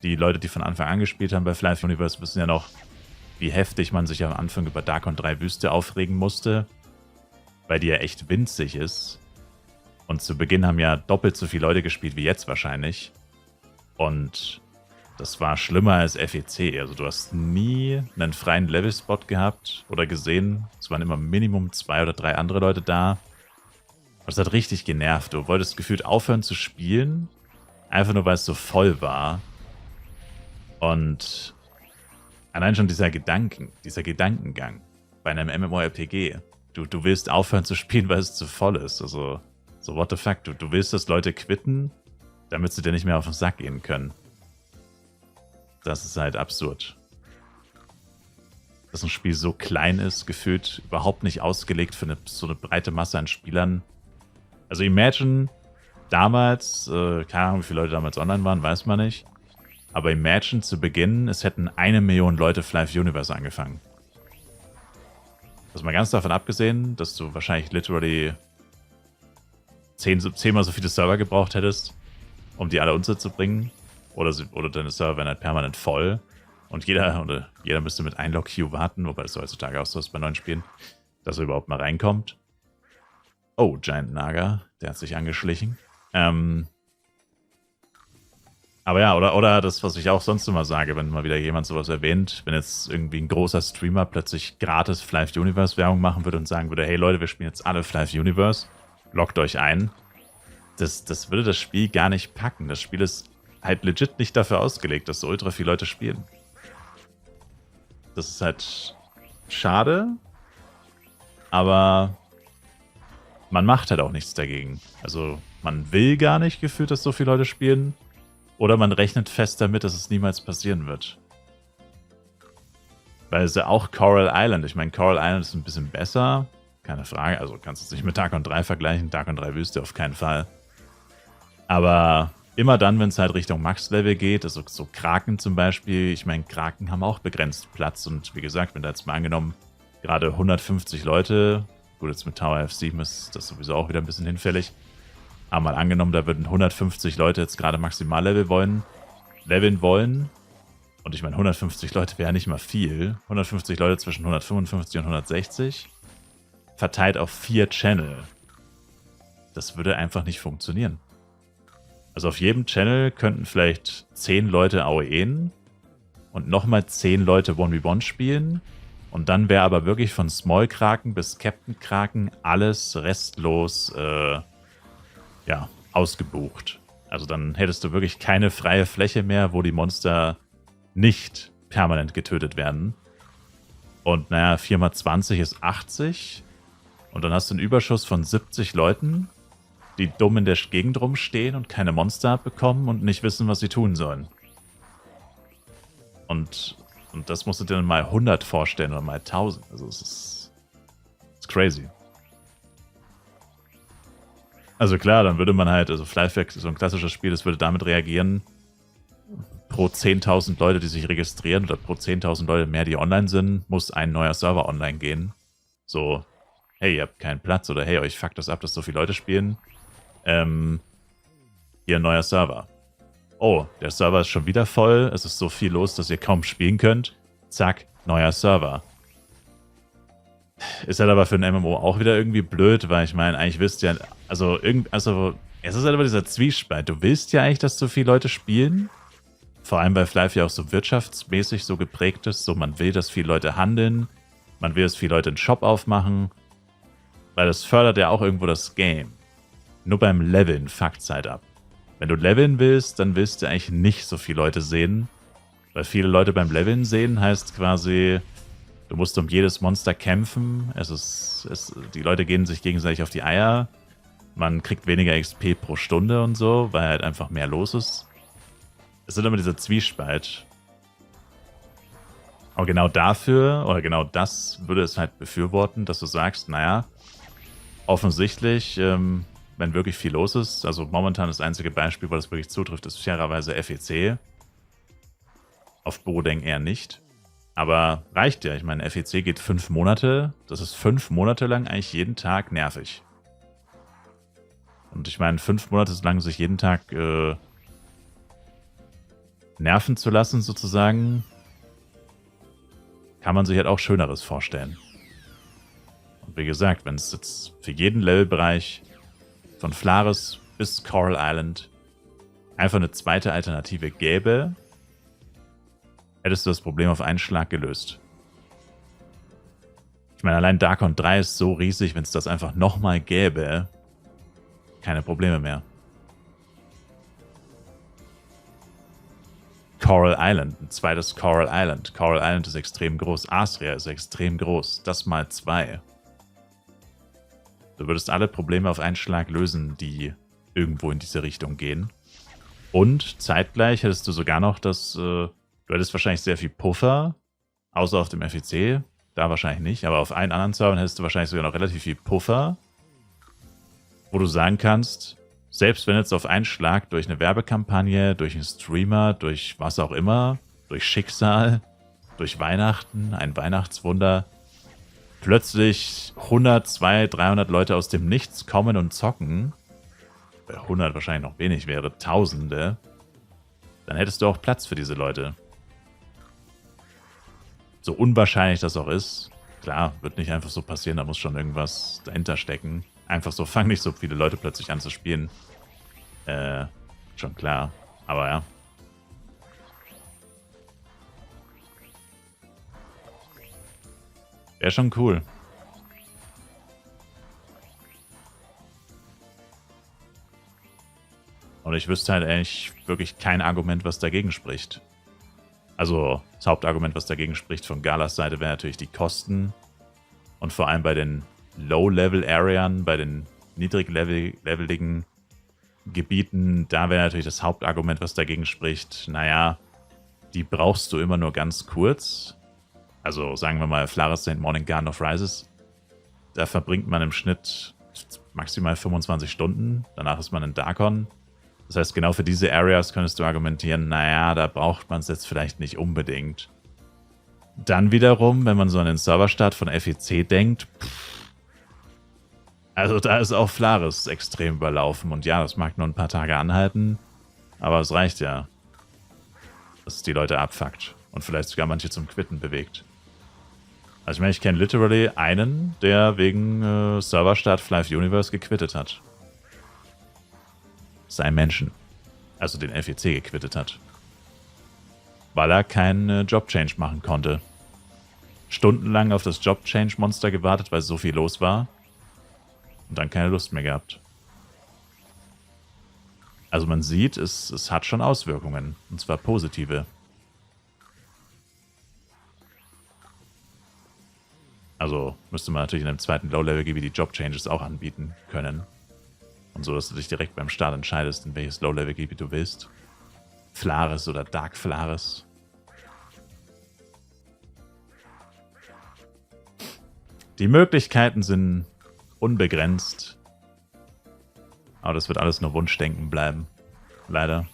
Die Leute, die von Anfang an gespielt haben bei Flight Universe, wissen ja noch, wie heftig man sich am Anfang über Darkon 3 Wüste aufregen musste, weil die ja echt winzig ist. Und zu Beginn haben ja doppelt so viele Leute gespielt wie jetzt wahrscheinlich. Und das war schlimmer als FEC. Also du hast nie einen freien Level-Spot gehabt oder gesehen. Es waren immer Minimum 2 oder 3 andere Leute da. Und das hat richtig genervt. Du wolltest gefühlt aufhören zu spielen, einfach nur weil es so voll war. Und allein schon dieser Gedankengang bei einem MMORPG. Du willst aufhören zu spielen, weil es zu voll ist. Also, so what the fuck. Du willst, dass Leute quitten, damit sie dir nicht mehr auf den Sack gehen können. Das ist halt absurd. Dass ein Spiel so klein ist, gefühlt überhaupt nicht ausgelegt für so eine breite Masse an Spielern. Also Imagine damals, keine Ahnung, wie viele Leute damals online waren, weiß man nicht. Aber Imagine zu Beginn, es hätten 1 Million Leute Flight Universe angefangen. Also mal ganz davon abgesehen, dass du wahrscheinlich literally 10-mal so viele Server gebraucht hättest, um die alle unterzubringen. Oder deine Server wären halt permanent voll. Und jeder müsste mit Einlog-Queue warten, wobei das heutzutage auch so ist bei neuen Spielen, dass er überhaupt mal reinkommt. Oh, Giant Naga, der hat sich angeschlichen. Aber ja, oder das, was ich auch sonst immer sage, wenn mal wieder jemand sowas erwähnt, wenn jetzt irgendwie ein großer Streamer plötzlich gratis Flight Universe Werbung machen würde und sagen würde, hey Leute, wir spielen jetzt alle Flight Universe, loggt euch ein. Das würde das Spiel gar nicht packen. Das Spiel ist halt legit nicht dafür ausgelegt, dass so ultra viele Leute spielen. Das ist halt schade, aber man macht halt auch nichts dagegen. Also man will gar nicht gefühlt, dass so viele Leute spielen. Oder man rechnet fest damit, dass es niemals passieren wird. Weil es ja auch Coral Island. Ich meine, Coral Island ist ein bisschen besser. Keine Frage. Also kannst du es nicht mit Darkon 3 vergleichen. Darkon 3 Wüste auf keinen Fall. Aber immer dann, wenn es halt Richtung Max-Level geht, also so Kraken zum Beispiel. Ich meine, Kraken haben auch begrenzt Platz. Und wie gesagt, wenn da jetzt mal angenommen gerade 150 Leute, gut, jetzt mit Tower F7 ist das sowieso auch wieder ein bisschen hinfällig, aber mal angenommen, da würden 150 Leute jetzt gerade Maximalleveln wollen. Und ich meine, 150 Leute wäre nicht mal viel. 150 Leute zwischen 155 und 160. Verteilt auf 4 Channel. Das würde einfach nicht funktionieren. Also auf jedem Channel könnten vielleicht 10 Leute AOEen und nochmal 10 Leute 1v1 spielen. Und dann wäre aber wirklich von Small Kraken bis Captain Kraken alles restlos ausgebucht. Also dann hättest du wirklich keine freie Fläche mehr, wo die Monster nicht permanent getötet werden. Und naja, 4x20 ist 80. Und dann hast du einen Überschuss von 70 Leuten, die dumm in der Gegend rumstehen und keine Monster abbekommen und nicht wissen, was sie tun sollen. Und das musst du dir dann mal 100 vorstellen oder mal 1000. Also es ist crazy. Also klar, dann würde man halt, also Flyfax ist so ein klassisches Spiel, das würde damit reagieren, pro 10.000 Leute, die sich registrieren oder pro 10.000 Leute mehr, die online sind, muss ein neuer Server online gehen. So, hey, ihr habt keinen Platz oder hey, euch fuckt das ab, dass so viele Leute spielen. Hier ein neuer Server. Oh, der Server ist schon wieder voll, es ist so viel los, dass ihr kaum spielen könnt. Zack, neuer Server. Ist halt aber für ein MMO auch wieder irgendwie blöd, weil ich meine, eigentlich wisst ihr, es ist halt aber dieser Zwiespalt. Du willst ja eigentlich, dass so viele Leute spielen. Vor allem, weil Flife ja auch so wirtschaftsmäßig so geprägt ist. So, man will, dass viele Leute handeln. Man will, dass viele Leute einen Shop aufmachen. Weil das fördert ja auch irgendwo das Game. Nur beim Leveln fuckt's halt ab. Wenn du leveln willst, dann willst du eigentlich nicht so viele Leute sehen. Weil viele Leute beim Leveln sehen heißt quasi, du musst um jedes Monster kämpfen. Die Leute gehen sich gegenseitig auf die Eier. Man kriegt weniger XP pro Stunde und so, weil halt einfach mehr los ist. Es ist immer dieser Zwiespalt. Aber genau dafür, oder genau das würde es halt befürworten, dass du sagst, naja, offensichtlich, wenn wirklich viel los ist, also momentan das einzige Beispiel, wo das wirklich zutrifft, ist fairerweise FEC. Auf Borodeng eher nicht. Aber reicht ja. Ich meine, FEC geht 5 Monate. Das ist 5 Monate lang eigentlich jeden Tag nervig. Und ich meine, 5 Monate lang sich jeden Tag nerven zu lassen, sozusagen, kann man sich halt auch Schöneres vorstellen. Und wie gesagt, wenn es jetzt für jeden Levelbereich von Flaris bis Coral Island einfach eine zweite Alternative gäbe, hättest du das Problem auf einen Schlag gelöst. Ich meine, allein Darkon 3 ist so riesig, wenn es das einfach nochmal gäbe, keine Probleme mehr. Coral Island, ein zweites Coral Island. Coral Island ist extrem groß. Asria ist extrem groß. Das mal 2. Du würdest alle Probleme auf einen Schlag lösen, die irgendwo in diese Richtung gehen. Und zeitgleich hättest du sogar noch das, du hättest wahrscheinlich sehr viel Puffer, außer auf dem FEC, da wahrscheinlich nicht, aber auf allen anderen Servern hättest du wahrscheinlich sogar noch relativ viel Puffer, wo du sagen kannst, selbst wenn jetzt auf einen Schlag durch eine Werbekampagne, durch einen Streamer, durch was auch immer, durch Schicksal, durch Weihnachten, ein Weihnachtswunder, plötzlich 100, 200, 300 Leute aus dem Nichts kommen und zocken, 100 wahrscheinlich noch wenig wäre, Tausende, dann hättest du auch Platz für diese Leute. So unwahrscheinlich das auch ist, klar, wird nicht einfach so passieren, da muss schon irgendwas dahinter stecken. Einfach so, fangen nicht so viele Leute plötzlich an zu spielen. Schon klar, aber ja. Wäre schon cool. Und ich wüsste halt eigentlich wirklich kein Argument, was dagegen spricht. Also das Hauptargument, was dagegen spricht von Galas Seite, wäre natürlich die Kosten. Und vor allem bei den Low-Level-Arean, bei den niedrig-leveligen Gebieten, da wäre natürlich das Hauptargument, was dagegen spricht. Naja, die brauchst du immer nur ganz kurz. Also sagen wir mal Flaris St. Morning Garden of Rises. Da verbringt man im Schnitt maximal 25 Stunden. Danach ist man in Darkon. Das heißt, genau für diese Areas könntest du argumentieren, naja, da braucht man es jetzt vielleicht nicht unbedingt. Dann wiederum, wenn man so an den Serverstart von FEC denkt, also da ist auch Flaris extrem überlaufen. Und ja, das mag nur ein paar Tage anhalten, aber es reicht ja, dass es die Leute abfuckt und vielleicht sogar manche zum Quitten bewegt. Also ich meine, ich kenne literally einen, der wegen Serverstart Flive Universe gequittet hat. Sein Menschen. Also den FEC gequittet hat. Weil er keinen Job-Change machen konnte. Stundenlang auf das Job-Change-Monster gewartet, weil so viel los war. Und dann keine Lust mehr gehabt. Also man sieht, es hat schon Auswirkungen. Und zwar positive. Also müsste man natürlich in einem zweiten Low-Level-Gebiet die Job-Changes auch anbieten können. Und so, dass du dich direkt beim Start entscheidest, in welches Low-Level-Gebiet du willst. Flaris oder Dark Flaris. Die Möglichkeiten sind unbegrenzt. Aber das wird alles nur Wunschdenken bleiben. Leider.